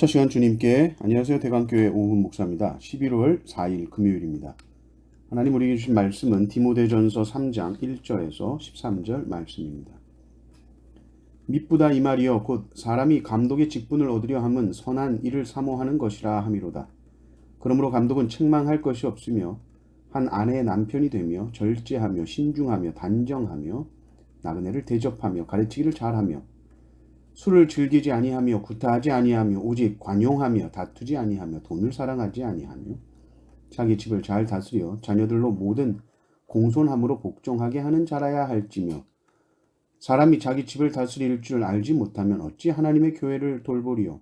첫 시간 주님께 안녕하세요. 대강교회 오훈 목사입니다. 11월 4일 금요일입니다. 하나님 우리에게 주신 말씀은 디모데전서 3장 1절에서 13절 말씀입니다. 미쁘다 이 말이여 곧 사람이 감독의 직분을 얻으려 함은 선한 일을 사모하는 것이라 함이로다. 그러므로 감독은 책망할 것이 없으며 한 아내의 남편이 되며 절제하며 신중하며 단정하며 나그네를 대접하며 가르치기를 잘하며 술을 즐기지 아니하며 구타하지 아니하며 오직 관용하며 다투지 아니하며 돈을 사랑하지 아니하며 자기 집을 잘 다스려 자녀들로 모든 공손함으로 복종하게 하는 자라야 할지며 사람이 자기 집을 다스릴 줄 알지 못하면 어찌 하나님의 교회를 돌보리요.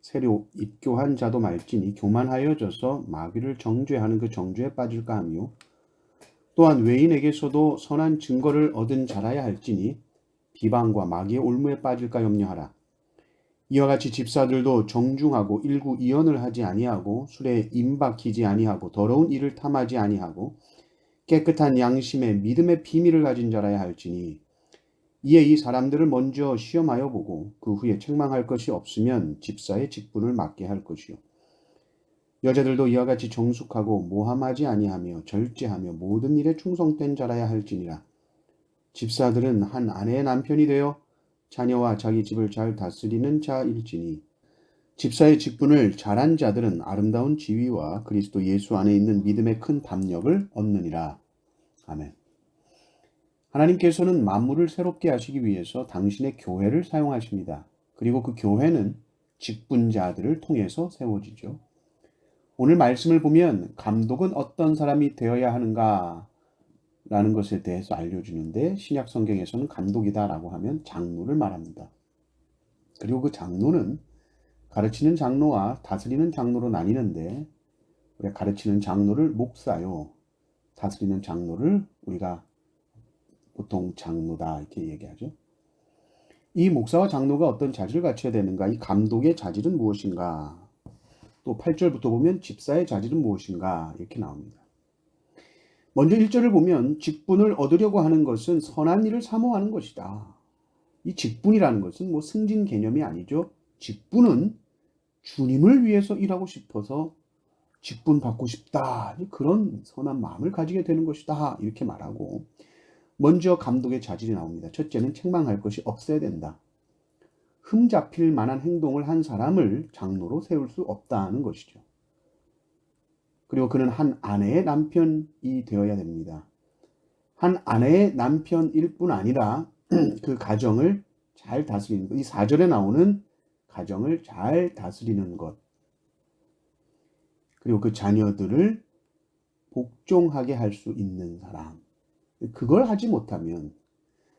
새로 입교한 자도 말지니 교만하여져서 마귀를 정죄하는 그 정죄에 빠질까 하며 또한 외인에게서도 선한 증거를 얻은 자라야 할지니 비방과 마귀의 올무에 빠질까 염려하라. 이와 같이 집사들도 정중하고 일구이연을 하지 아니하고 술에 임박히지 아니하고 더러운 일을 탐하지 아니하고 깨끗한 양심에 믿음의 비밀을 가진 자라야 할지니 이에 이 사람들을 먼저 시험하여 보고 그 후에 책망할 것이 없으면 집사의 직분을 맡게 할 것이요. 여자들도 이와 같이 정숙하고 모함하지 아니하며 절제하며 모든 일에 충성된 자라야 할지니라. 집사들은 한 아내의 남편이 되어 자녀와 자기 집을 잘 다스리는 자일지니 집사의 직분을 잘한 자들은 아름다운 지위와 그리스도 예수 안에 있는 믿음의 큰 담력을 얻느니라. 아멘. 하나님께서는 만물을 새롭게 하시기 위해서 당신의 교회를 사용하십니다. 그리고 그 교회는 직분자들을 통해서 세워지죠. 오늘 말씀을 보면 감독은 어떤 사람이 되어야 하는가 라는 것에 대해서 알려주는데 신약 성경에서는 감독이다라고 하면 장로를 말합니다. 그리고 그 장로는 가르치는 장로와 다스리는 장로로 나뉘는데 우리가 가르치는 장로를 목사요, 다스리는 장로를 우리가 보통 장로다 이렇게 얘기하죠. 이 목사와 장로가 어떤 자질을 갖춰야 되는가? 이 감독의 자질은 무엇인가? 또 8절부터 보면 집사의 자질은 무엇인가? 이렇게 나옵니다. 먼저 1절을 보면 직분을 얻으려고 하는 것은 선한 일을 사모하는 것이다. 이 직분이라는 것은 뭐 승진 개념이 아니죠. 직분은 주님을 위해서 일하고 싶어서 직분 받고 싶다. 그런 선한 마음을 가지게 되는 것이다. 이렇게 말하고 먼저 감독의 자질이 나옵니다. 첫째는 책망할 것이 없어야 된다. 흠 잡힐 만한 행동을 한 사람을 장로로 세울 수 없다는 것이죠. 그리고 그는 한 아내의 남편이 되어야 됩니다. 한 아내의 남편일 뿐 아니라 그 가정을 잘 다스리는 것. 이 4절에 나오는 가정을 잘 다스리는 것. 그리고 그 자녀들을 복종하게 할 수 있는 사람. 그걸 하지 못하면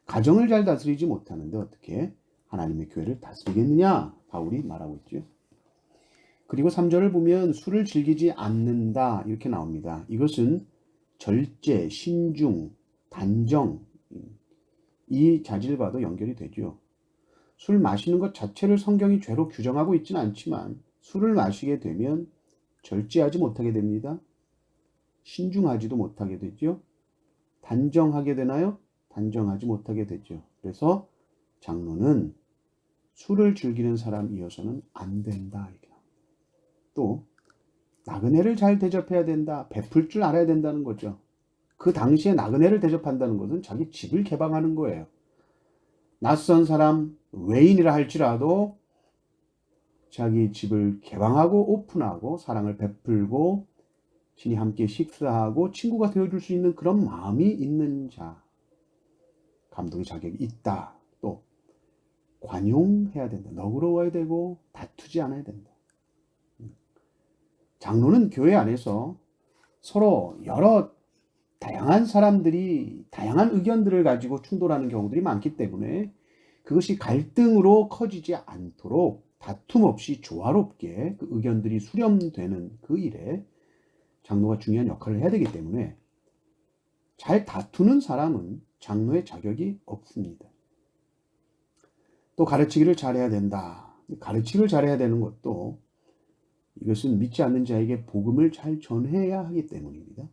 가정을 잘 다스리지 못하는데 어떻게 하나님의 교회를 다스리겠느냐? 바울이 말하고 있죠. 그리고 3절을 보면 술을 즐기지 않는다 이렇게 나옵니다. 이것은 절제, 신중, 단정 이 자질과도 연결이 되죠. 술 마시는 것 자체를 성경이 죄로 규정하고 있지는 않지만 술을 마시게 되면 절제하지 못하게 됩니다. 신중하지도 못하게 되죠. 단정하게 되나요? 단정하지 못하게 되죠. 그래서 장로는 술을 즐기는 사람이어서는 안 된다. 이렇게. 또 나그네를 잘 대접해야 된다. 베풀 줄 알아야 된다는 거죠. 그 당시에 나그네를 대접한다는 것은 자기 집을 개방하는 거예요. 낯선 사람, 외인이라 할지라도 자기 집을 개방하고 오픈하고 사랑을 베풀고 친히 함께 식사하고 친구가 되어줄 수 있는 그런 마음이 있는 자. 감독의 자격이 있다. 또 관용해야 된다. 너그러워야 되고 다투지 않아야 된다. 장로는 교회 안에서 서로 여러 다양한 사람들이 다양한 의견들을 가지고 충돌하는 경우들이 많기 때문에 그것이 갈등으로 커지지 않도록 다툼 없이 조화롭게 그 의견들이 수렴되는 그 일에 장로가 중요한 역할을 해야 되기 때문에 잘 다투는 사람은 장로의 자격이 없습니다. 또 가르치기를 잘해야 된다. 가르치기를 잘해야 되는 것도 이것은 믿지 않는 자에게 복음을 잘 전해야 하기 때문입니다.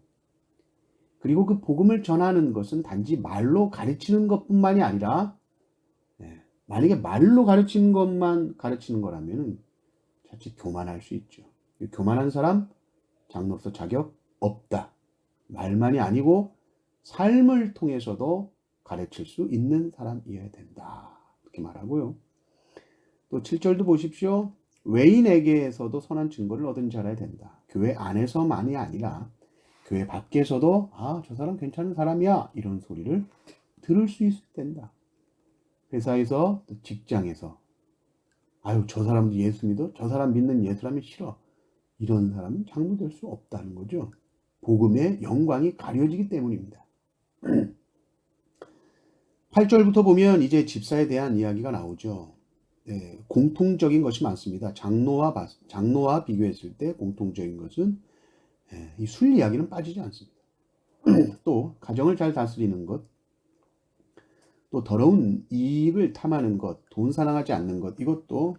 그리고 그 복음을 전하는 것은 단지 말로 가르치는 것뿐만이 아니라 만약에 말로 가르치는 것만 가르치는 거라면 자칫 교만할 수 있죠. 교만한 사람 장로로서 자격 없다. 말만이 아니고 삶을 통해서도 가르칠 수 있는 사람이어야 된다. 이렇게 말하고요. 또 7절도 보십시오. 외인에게서도 선한 증거를 얻은 자라야 된다. 교회 안에서만이 아니라 교회 밖에서도 저 사람 괜찮은 사람이야 이런 소리를 들을 수 있어야 된다. 회사에서 또 직장에서 저 사람도 예수 믿어? 저 사람 믿는 예수라면 싫어. 이런 사람은 장로될 수 없다는 거죠. 복음의 영광이 가려지기 때문입니다. 8절부터 보면 이제 집사에 대한 이야기가 나오죠. 네, 공통적인 것이 많습니다. 장로와 비교했을 때 공통적인 것은 이 술 이야기는 빠지지 않습니다. 또 가정을 잘 다스리는 것, 또 더러운 이익을 탐하는 것, 돈 사랑하지 않는 것, 이것도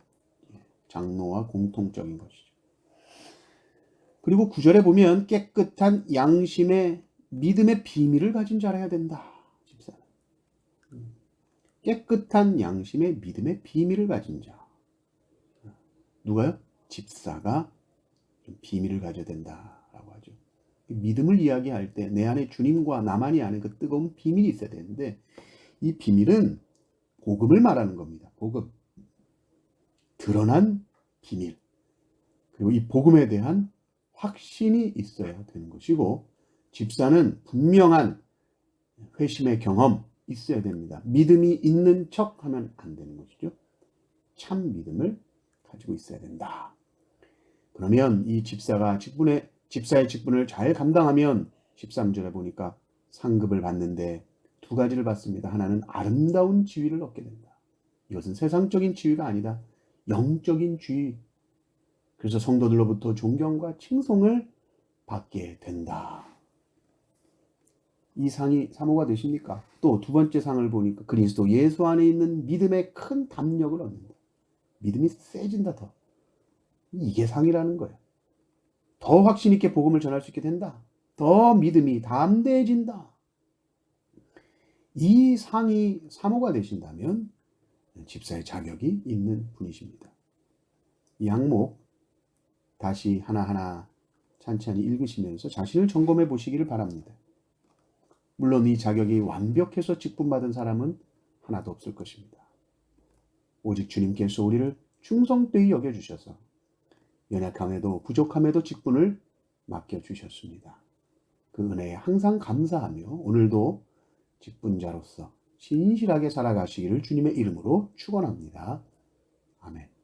장로와 공통적인 것이죠. 그리고 9절에 보면 깨끗한 양심의 믿음의 비밀을 가진 자라야 된다. 집사는. 깨끗한 양심의 믿음의 비밀을 가진 자. 누가요? 집사가 좀 비밀을 가져야 된다라고 하죠. 믿음을 이야기할 때 내 안에 주님과 나만이 아는 그 뜨거운 비밀이 있어야 되는데 이 비밀은 복음을 말하는 겁니다. 복음. 드러난 비밀. 그리고 이 복음에 대한 확신이 있어야 되는 것이고 집사는 분명한 회심의 경험 있어야 됩니다. 믿음이 있는 척 하면 안 되는 것이죠. 참 믿음을 가지고 있어야 된다. 그러면 이 집사의 직분을 잘 감당하면 13절에 보니까 상급을 받는데 두 가지를 받습니다. 하나는 아름다운 지위를 얻게 된다. 이것은 세상적인 지위가 아니다. 영적인 지위. 그래서 성도들로부터 존경과 칭송을 받게 된다. 이 상이 사모가 되십니까? 또 두 번째 상을 보니까 그리스도 예수 안에 있는 믿음의 큰 담력을 얻는다. 믿음이 세진다 더. 이게 상이라는 거예요. 더 확신 있게 복음을 전할 수 있게 된다. 더 믿음이 담대해진다. 이 상이 사모가 되신다면 집사의 자격이 있는 분이십니다. 이 항목 다시 하나하나 찬찬히 읽으시면서 자신을 점검해 보시기를 바랍니다. 물론 이 자격이 완벽해서 직분받은 사람은 하나도 없을 것입니다. 오직 주님께서 우리를 충성되이 여겨주셔서 연약함에도 부족함에도 직분을 맡겨주셨습니다. 그 은혜에 항상 감사하며 오늘도 직분자로서 신실하게 살아가시기를 주님의 이름으로 축원합니다. 아멘.